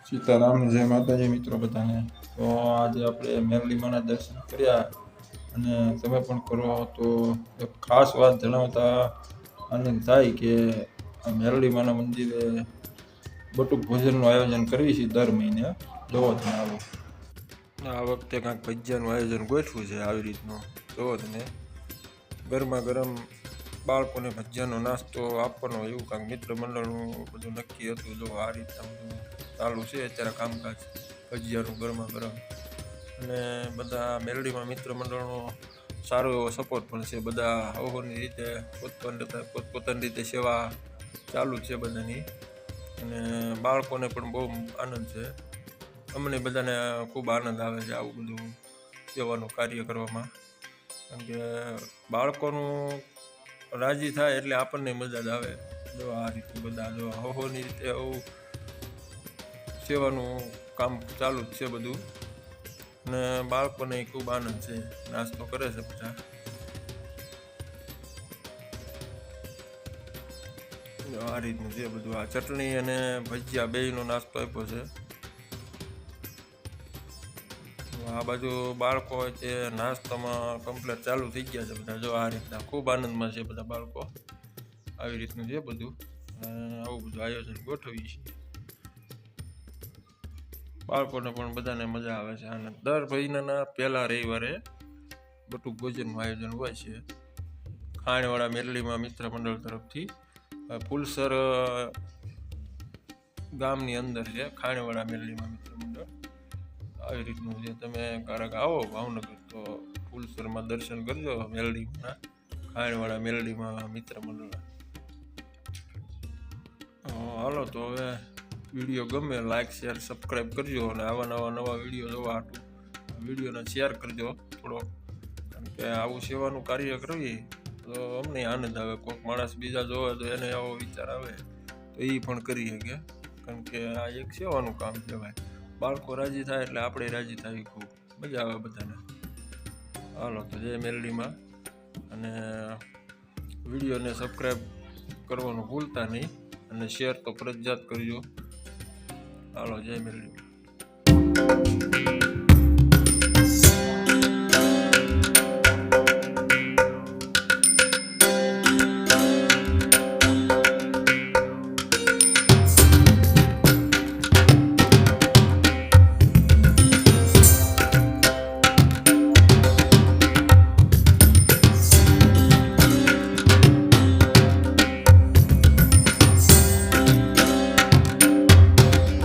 સીતારામ, જય માતાજી મિત્રો બધાને। તો આજે આપણે મેરડીમાના દર્શન કર્યા અને તમે પણ કરો તો એક ખાસ વાત જણાવતા આનંદ થાય કે આ મેરડીમાના મંદિરે બટુક ભોજનનું આયોજન કરીએ છીએ દર મહિને। જોવો તમે આવો, આ વખતે કાંઈક ભજીયાનું આયોજન ગોઠવું છે આવી રીતનું। જોવો તમે ગરમા ગરમ બાળકોને ભજીયાનો નાસ્તો આપવાનો એવું કાંઈક મિત્ર મંડળનું બધું નક્કી હતું। જો આ રીતના બધું ચાલુ છે અત્યારે કામકાજ ભજીયાનું ગરમા ગરમ। અને બધા મેરડીમાં મિત્ર મંડળનો સારો એવો સપોર્ટ પણ છે। બધા અવની રીતે પોતપોતાની રીતે સેવા ચાલુ છે બધાની। અને બાળકોને પણ બહુ આનંદ છે। અમને બધાને ખૂબ આનંદ આવે છે આવું બધું સેવાનું કાર્ય કરવામાં, કારણ કે બાળકોનું રાજી થાય એટલે આપણને મજા જ આવે। જો આ રીતે બધા જો અવની રીતે આવું સેવાનું કામ ચાલુ જ છે બધું, અને બાળકોને ખૂબ આનંદ છે, નાસ્તો કરે છે બધા। આ રીતનું છે બધું। આ ચટણી અને ભજીયા બેયનો નાસ્તો આપ્યો છે। આ બાજુ બાળકો હોય તે નાસ્તામાં કમ્પ્લીટ ચાલુ થઈ ગયા છે બધા। જો આ રીતના ખૂબ આનંદમાં છે બધા બાળકો। આવી રીતનું છે બધું, આવું બધું આયોજન ગોઠવીએ છીએ। બાળકોને પણ બધાને મજા આવે છે આનંદ। દર મહિનાના પહેલા રવિવારે બટુક ભોજનનું આયોજન હોય છે ખાણવાળા મેરડીમાં મિત્ર મંડળ તરફથી। ફુલસર ગામની અંદર છે ખાણવાળા મેરડીમાં મિત્ર મંડળ। આવી રીતનું છે, તમે ક્યારેક આવો ભાવનગર તો ફુલસરમાં દર્શન કરજો મેરડીમાં ખાણવાળા મેરડીમાં મિત્ર મંડળ। હાલો તો હવે વિડીયો ગમે લાઈક શેર સબસ્ક્રાઈબ કરજો, અને આવા નવા વિડીયો જોવા હાટું વિડીયોને શેર કરજો થોડો, કારણ કે આવું સેવાનું કાર્ય કરવી તો અમને આનંદ આવે। કોઈક માણસ બીજા જોવે તો એને આવો વિચાર આવે તો એ પણ કરી શકે, કારણ કે આ એક સેવાનું કામ છે ભાઈ। બાળકો રાજી થાય એટલે આપણે રાજી થાય, ખૂબ મજા આવે બધાને। હાલો તો જય મેરડીમાં, અને વિડીયોને સબસ્ક્રાઈબ કરવાનું ભૂલતા નહીં, અને શેર તો ફરજિયાત કરજો। હાલો જય મેરડી।